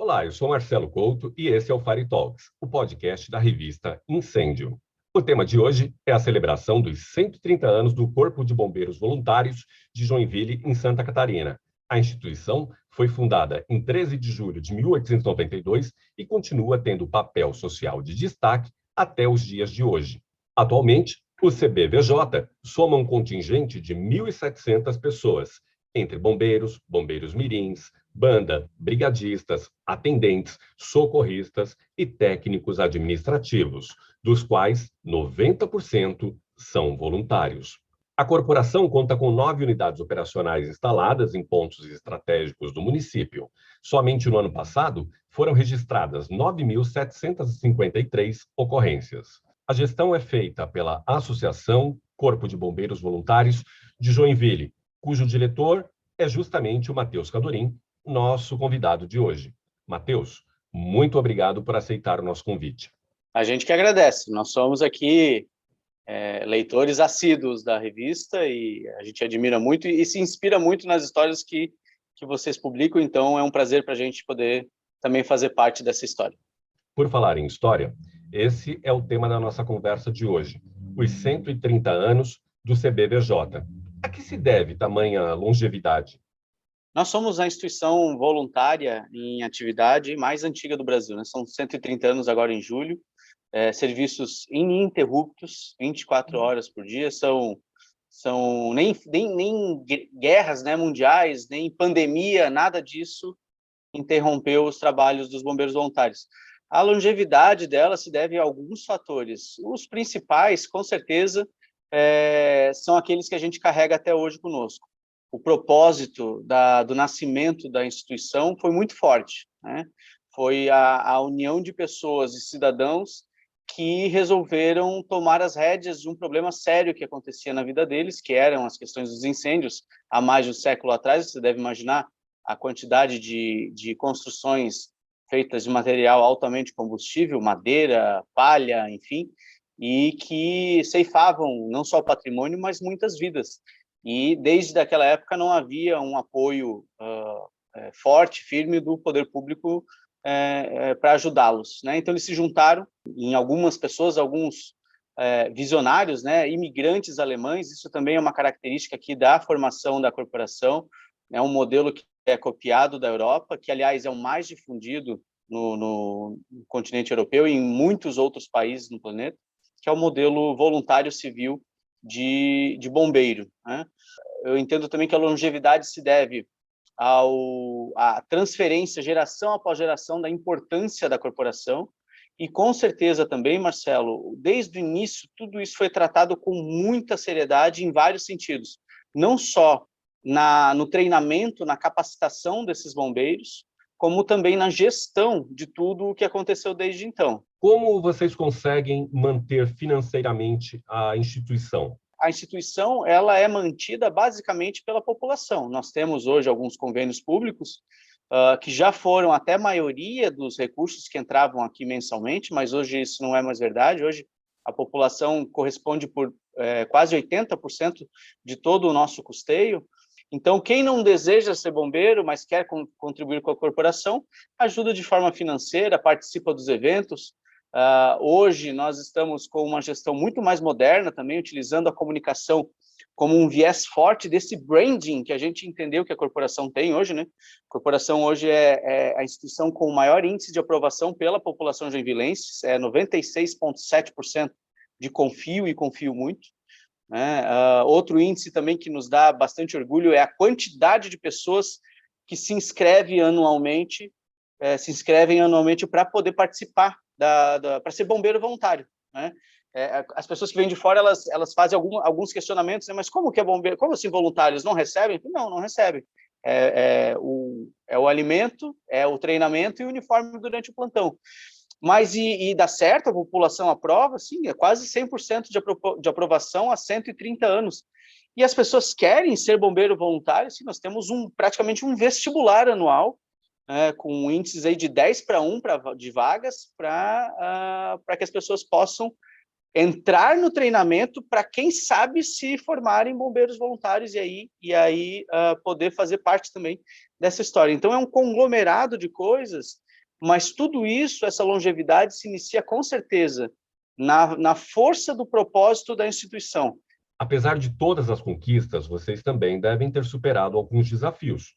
Olá, eu sou Marcelo Couto e esse é o Fire Talks, o podcast da revista Incêndio. O tema de hoje é a celebração dos 130 anos do Corpo de Bombeiros Voluntários de Joinville, em Santa Catarina. A instituição foi fundada em 13 de julho de 1892 e continua tendo papel social de destaque até os dias de hoje. Atualmente, o CBVJ soma um contingente de 1.700 pessoas, entre bombeiros, bombeiros mirins, banda, brigadistas, atendentes, socorristas e técnicos administrativos, dos quais 90% são voluntários. A corporação conta com 9 unidades operacionais instaladas em pontos estratégicos do município. Somente no ano passado, foram registradas 9.753 ocorrências. A gestão é feita pela Associação Corpo de Bombeiros Voluntários de Joinville, cujo diretor é justamente o Matheus Cadorim, nosso convidado de hoje. Matheus, muito obrigado por aceitar o nosso convite. A gente que agradece. Nós somos aqui leitores assíduos da revista e a gente admira muito e se inspira muito nas histórias que vocês publicam, então é um prazer para a gente poder também fazer parte dessa história. Por falar em história, esse é o tema da nossa conversa de hoje, os 130 anos do CBVJ. A que se deve tamanha longevidade? Nós somos a instituição voluntária em atividade mais antiga do Brasil, né? São 130 anos agora em julho, serviços ininterruptos, 24 horas por dia, são nem guerras, né, mundiais, nem pandemia, nada disso interrompeu os trabalhos dos bombeiros voluntários. A longevidade dela se deve a alguns fatores. Os principais, com certeza, são aqueles que a gente carrega até hoje conosco. O propósito do nascimento da instituição foi muito forte, né? Foi a união de pessoas e cidadãos que resolveram tomar as rédeas de um problema sério que acontecia na vida deles, que eram as questões dos incêndios há mais de um século atrás. Você deve imaginar a quantidade de construções feitas de material altamente combustível, madeira, palha, enfim, e que ceifavam não só o patrimônio, mas muitas vidas. E desde aquela época não havia um apoio forte, firme do poder público para ajudá-los, né? Então eles se juntaram em algumas pessoas, alguns visionários, né, imigrantes alemães. Isso também é uma característica aqui da formação da corporação. É um modelo que é copiado da Europa, que aliás é o mais difundido no continente europeu e em muitos outros países no planeta, que é o modelo voluntário civil de bombeiro, né? Eu entendo também que a longevidade se deve à transferência, geração após geração, da importância da corporação. E com certeza também, Marcelo, desde o início, tudo isso foi tratado com muita seriedade em vários sentidos. Não só no treinamento, na capacitação desses bombeiros, como também na gestão de tudo o que aconteceu desde então. Como vocês conseguem manter financeiramente a instituição? A instituição ela é mantida basicamente pela população. Nós temos hoje alguns convênios públicos que já foram até a maioria dos recursos que entravam aqui mensalmente, mas hoje isso não é mais verdade. Hoje a população corresponde por quase 80% de todo o nosso custeio. Então, quem não deseja ser bombeiro, mas quer contribuir com a corporação, ajuda de forma financeira, participa dos eventos. Hoje, nós estamos com uma gestão muito mais moderna também, utilizando a comunicação como um viés forte desse branding que a gente entendeu que a corporação tem hoje, né? A corporação hoje é a instituição com o maior índice de aprovação pela população joinvilense, 96,7% de confio e confio muito. Outro índice também que nos dá bastante orgulho é a quantidade de pessoas que se inscrevem anualmente para poder participar para ser bombeiro voluntário, né? As pessoas que vêm de fora elas fazem alguns questionamentos, né? Mas como que é bombeiro? Como assim voluntários não recebem? Não recebem. O alimento, o treinamento e o uniforme durante o plantão. Mas e dá certo, a população aprova? Sim, é quase 100% de aprovação há 130 anos. E as pessoas querem ser bombeiro voluntário? Sim, nós temos praticamente um vestibular anual, com índices aí de 10-1 de vagas para que as pessoas possam entrar no treinamento para, quem sabe, se formarem bombeiros voluntários e aí poder fazer parte também dessa história. Então, é um conglomerado de coisas mas tudo isso, essa longevidade, se inicia com certeza na força do propósito da instituição. Apesar de todas as conquistas, vocês também devem ter superado alguns desafios.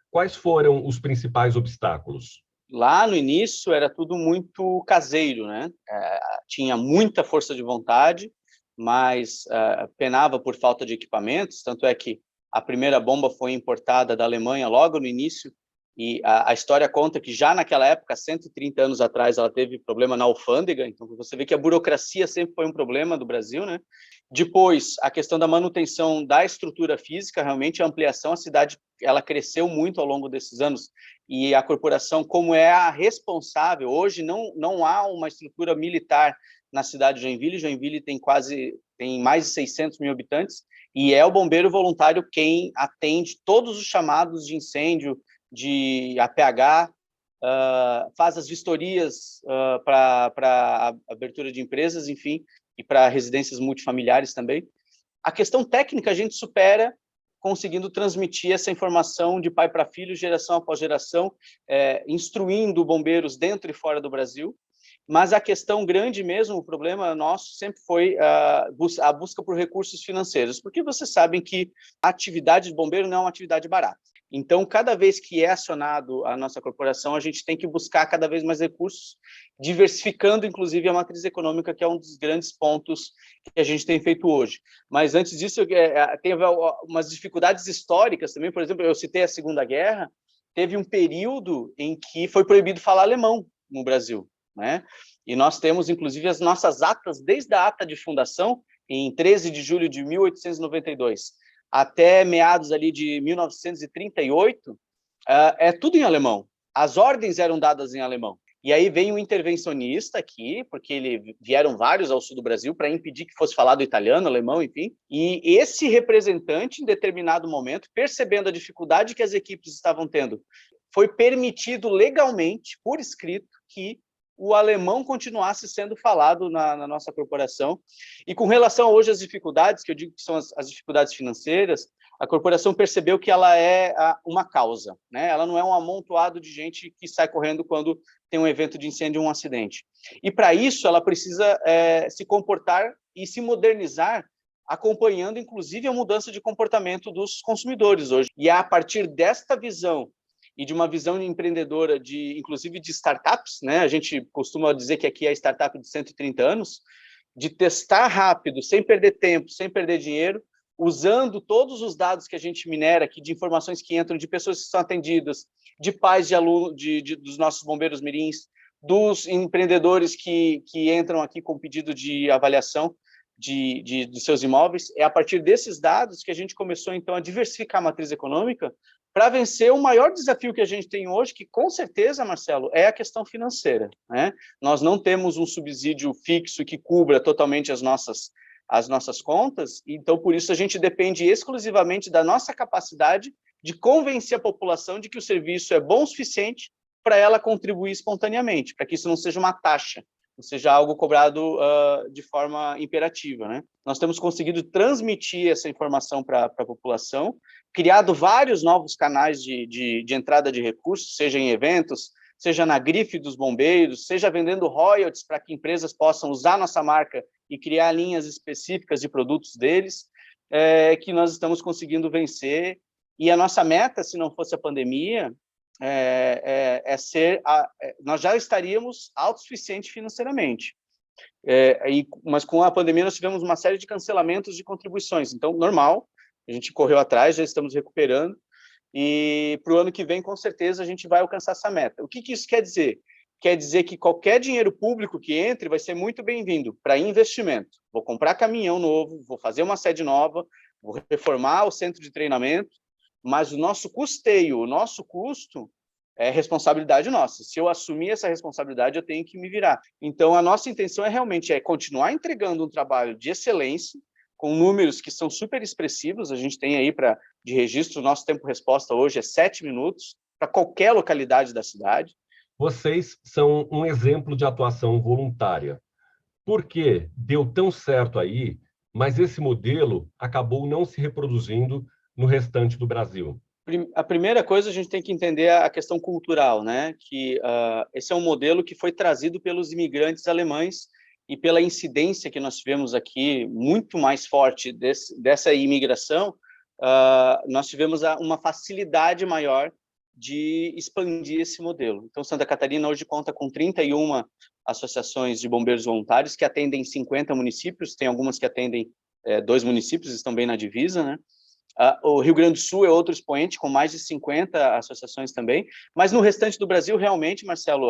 Quais foram os principais obstáculos? Lá no início era tudo muito caseiro, né? Tinha muita força de vontade, mas penava por falta de equipamentos, tanto é que a primeira bomba foi importada da Alemanha logo no início, e a história conta que já naquela época, 130 anos atrás, ela teve problema na alfândega, então você vê que a burocracia sempre foi um problema do Brasil, né? Depois, a questão da manutenção da estrutura física, realmente a ampliação, a cidade ela cresceu muito ao longo desses anos, e a corporação, como é a responsável, hoje não há uma estrutura militar na cidade de Joinville. Joinville tem mais de 600 mil habitantes, e é o bombeiro voluntário quem atende todos os chamados de incêndio, de APH, faz as vistorias para abertura de empresas, enfim, e para residências multifamiliares também. A questão técnica a gente supera conseguindo transmitir essa informação de pai para filho, geração após geração, instruindo bombeiros dentro e fora do Brasil. Mas a questão grande mesmo, o problema nosso sempre foi a busca por recursos financeiros, porque vocês sabem que a atividade de bombeiro não é uma atividade barata. Então, cada vez que é acionado a nossa corporação, a gente tem que buscar cada vez mais recursos, diversificando, inclusive, a matriz econômica, que é um dos grandes pontos que a gente tem feito hoje. Mas, antes disso, tem umas dificuldades históricas também. Por exemplo, eu citei a Segunda Guerra, teve um período em que foi proibido falar alemão no Brasil, né? E nós temos, inclusive, as nossas atas, desde a ata de fundação, em 13 de julho de 1892, até meados ali de 1938, é tudo em alemão. As ordens eram dadas em alemão. E aí vem um intervencionista aqui, porque vieram vários ao sul do Brasil para impedir que fosse falado italiano, alemão, enfim. E esse representante, em determinado momento, percebendo a dificuldade que as equipes estavam tendo, foi permitido legalmente, por escrito, que o alemão continuasse sendo falado na nossa corporação. E com relação hoje às dificuldades, que eu digo que são as dificuldades financeiras, a corporação percebeu que ela é uma causa, né? Ela não é um amontoado de gente que sai correndo quando tem um evento de incêndio ou um acidente. E para isso ela precisa se comportar e se modernizar, acompanhando inclusive a mudança de comportamento dos consumidores hoje. E é a partir desta visão e de uma visão empreendedora, inclusive de startups, né? A gente costuma dizer que aqui é a startup de 130 anos, de testar rápido, sem perder tempo, sem perder dinheiro, usando todos os dados que a gente minera aqui, de informações que entram, de pessoas que são atendidas, de pais de alunos, dos nossos bombeiros mirins, dos empreendedores que entram aqui com pedido de avaliação dos seus imóveis. É a partir desses dados que a gente começou, então, a diversificar a matriz econômica para vencer o maior desafio que a gente tem hoje, que com certeza, Marcelo, é a questão financeira, né? Nós não temos um subsídio fixo que cubra totalmente as nossas contas, então por isso a gente depende exclusivamente da nossa capacidade de convencer a população de que o serviço é bom o suficiente para ela contribuir espontaneamente, para que isso não seja uma taxa, não seja algo cobrado de forma imperativa, né? Nós temos conseguido transmitir essa informação para a população, criado vários novos canais de entrada de recursos, seja em eventos, seja na grife dos bombeiros, seja vendendo royalties para que empresas possam usar nossa marca e criar linhas específicas de produtos deles, que nós estamos conseguindo vencer. E a nossa meta, se não fosse a pandemia, nós já estaríamos autossuficientes financeiramente. Mas com a pandemia nós tivemos uma série de cancelamentos de contribuições, então normal, a gente correu atrás, já estamos recuperando, e para o ano que vem com certeza a gente vai alcançar essa meta. O que isso quer dizer? Quer dizer que qualquer dinheiro público que entre vai ser muito bem-vindo para investimento. Vou comprar caminhão novo, vou fazer uma sede nova, vou reformar o centro de treinamento, mas o nosso custeio, o nosso custo é responsabilidade nossa. Se eu assumir essa responsabilidade, eu tenho que me virar. Então, a nossa intenção realmente continuar entregando um trabalho de excelência, com números que são super expressivos. A gente tem aí de registro, o nosso tempo-resposta hoje é 7 minutos, para qualquer localidade da cidade. Vocês são um exemplo de atuação voluntária. Por que deu tão certo aí, mas esse modelo acabou não se reproduzindo no restante do Brasil? A primeira coisa, a gente tem que entender a questão cultural, né? Que esse é um modelo que foi trazido pelos imigrantes alemães e pela incidência que nós tivemos aqui, muito mais forte dessa imigração, nós tivemos uma facilidade maior de expandir esse modelo. Então, Santa Catarina hoje conta com 31 associações de bombeiros voluntários que atendem 50 municípios, tem algumas que atendem 2 municípios, estão bem na divisa, né? O Rio Grande do Sul é outro expoente, com mais de 50 associações também, mas no restante do Brasil, realmente, Marcelo,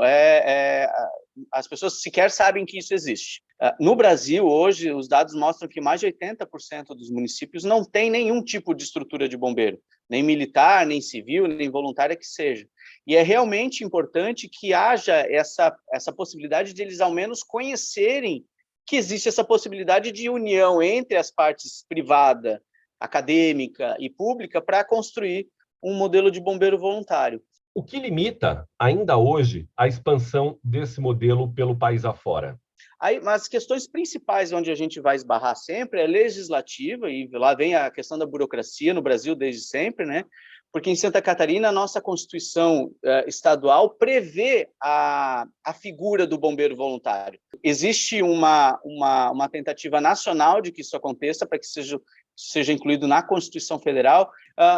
as pessoas sequer sabem que isso existe. No Brasil, hoje, os dados mostram que mais de 80% dos municípios não tem nenhum tipo de estrutura de bombeiro, nem militar, nem civil, nem voluntária que seja. E é realmente importante que haja essa possibilidade de eles, ao menos, conhecerem que existe essa possibilidade de união entre as partes privada, acadêmica e pública para construir um modelo de bombeiro voluntário. O que limita, ainda hoje, a expansão desse modelo pelo país afora? Aí, mas as questões principais onde a gente vai esbarrar sempre é legislativa, e lá vem a questão da burocracia no Brasil desde sempre, né? Porque em Santa Catarina, a nossa Constituição estadual prevê a figura do bombeiro voluntário. Existe uma tentativa nacional de que isso aconteça, para que seja incluído na Constituição Federal,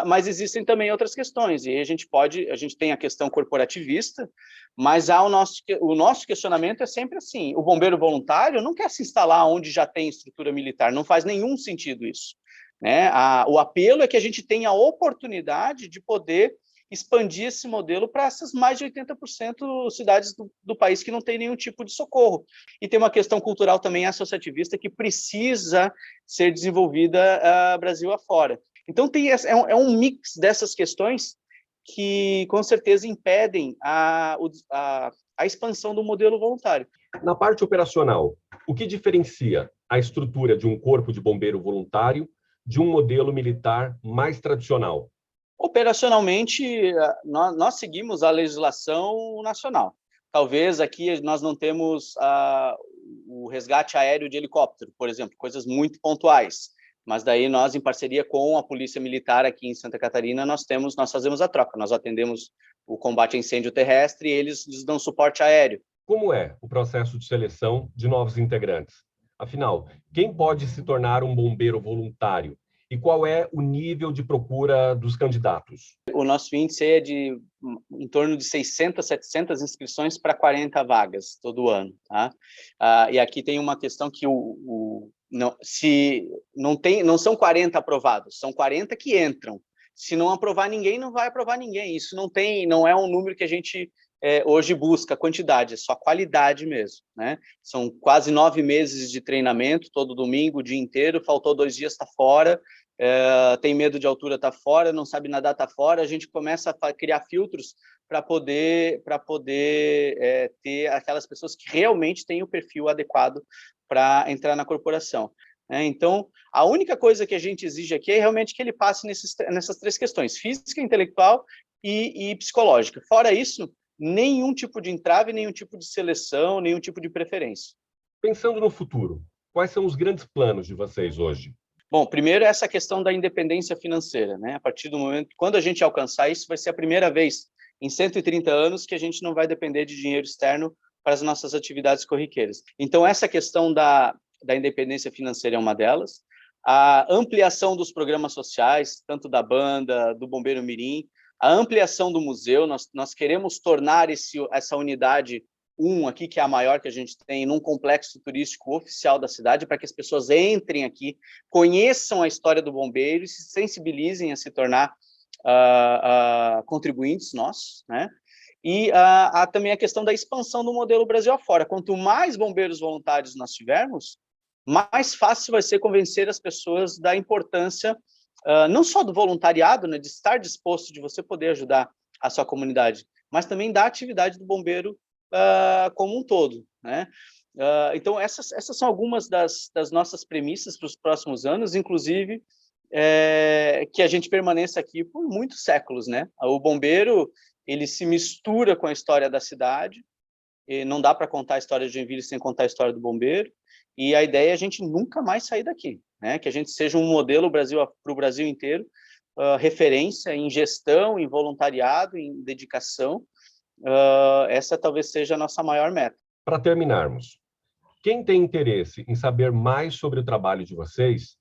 mas existem também outras questões, e a gente tem a questão corporativista, mas o nosso questionamento é sempre assim: o bombeiro voluntário não quer se instalar onde já tem estrutura militar, não faz nenhum sentido isso, né? O apelo é que a gente tenha a oportunidade de poder expandir esse modelo para essas mais de 80% cidades do país que não tem nenhum tipo de socorro. E tem uma questão cultural também associativista que precisa ser desenvolvida Brasil afora. Então, é um mix dessas questões que, com certeza, impedem a expansão do modelo voluntário. Na parte operacional, o que diferencia a estrutura de um corpo de bombeiro voluntário de um modelo militar mais tradicional? Operacionalmente, nós seguimos a legislação nacional. Talvez aqui nós não temos o resgate aéreo de helicóptero, por exemplo, coisas muito pontuais. Mas daí nós, em parceria com a Polícia Militar aqui em Santa Catarina, nós fazemos a troca. Nós atendemos o combate a incêndio terrestre e eles nos dão suporte aéreo. Como é o processo de seleção de novos integrantes? Afinal, quem pode se tornar um bombeiro voluntário? E qual é o nível de procura dos candidatos? O nosso índice é de em torno de 600, 700 inscrições para 40 vagas todo ano. Tá? E aqui tem uma questão que não são 40 aprovados, são 40 que entram. Se não aprovar ninguém, não vai aprovar ninguém. Isso não é um número que a gente hoje busca quantidade, é só qualidade mesmo, né? São quase 9 meses de treinamento, todo domingo, o dia inteiro, faltou 2 dias, está fora, tem medo de altura, está fora, não sabe nadar, está fora, a gente começa a criar filtros para poder ter aquelas pessoas que realmente têm o perfil adequado para entrar na corporação. Então, a única coisa que a gente exige aqui é realmente que ele passe nessas 3 questões: física, intelectual e psicológica. Fora isso, nenhum tipo de entrave, nenhum tipo de seleção, nenhum tipo de preferência. Pensando no futuro, quais são os grandes planos de vocês hoje? Bom, primeiro essa questão da independência financeira, né? A partir do momento, quando a gente alcançar isso, vai ser a primeira vez em 130 anos que a gente não vai depender de dinheiro externo para as nossas atividades corriqueiras. Então, essa questão da independência financeira é uma delas. A ampliação dos programas sociais, tanto da banda, do Bombeiro Mirim, a ampliação do museu, nós queremos tornar essa unidade 1 aqui, que é a maior que a gente tem, num complexo turístico oficial da cidade, para que as pessoas entrem aqui, conheçam a história do bombeiro e se sensibilizem a se tornar contribuintes nossos, né? E também a questão da expansão do modelo Brasil afora. Quanto mais bombeiros voluntários nós tivermos, mais fácil vai ser convencer as pessoas da importância não só do voluntariado, né, de estar disposto, de você poder ajudar a sua comunidade, mas também da atividade do bombeiro como um todo, né? Então, essas são algumas das nossas premissas para os próximos anos, inclusive que a gente permaneça aqui por muitos séculos, né? O bombeiro, ele se mistura com a história da cidade, e não dá para contar a história de Joinville sem contar a história do bombeiro, e a ideia é a gente nunca mais sair daqui, né? Que a gente seja um modelo para o Brasil inteiro, referência em gestão, em voluntariado, em dedicação. Essa talvez seja a nossa maior meta. Para terminarmos, quem tem interesse em saber mais sobre o trabalho de vocês,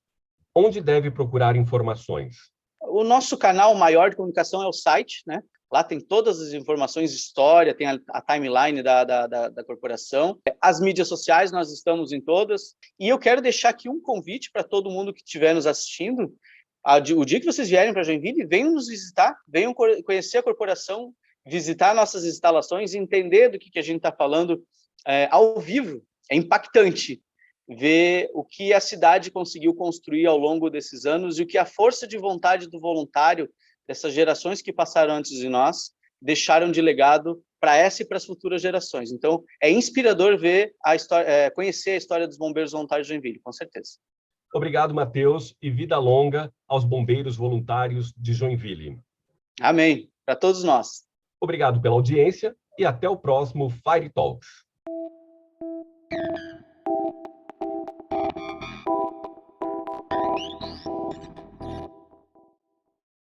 onde deve procurar informações? O nosso canal maior de comunicação é o site, né? Lá tem todas as informações, história, tem a timeline da corporação. As mídias sociais, nós estamos em todas. E eu quero deixar aqui um convite para todo mundo que estiver nos assistindo. O dia que vocês vierem para Joinville, venham nos visitar, venham conhecer a corporação, visitar nossas instalações, entender do que a gente está falando ao vivo. É impactante ver o que a cidade conseguiu construir ao longo desses anos e o que a força de vontade do voluntário, dessas gerações que passaram antes de nós, deixaram de legado para essa e para as futuras gerações. Então, é inspirador ver a história, conhecer a história dos bombeiros voluntários de Joinville, com certeza. Obrigado, Matheus, e vida longa aos bombeiros voluntários de Joinville. Amém. Para todos nós. Obrigado pela audiência e até o próximo Fire Talks.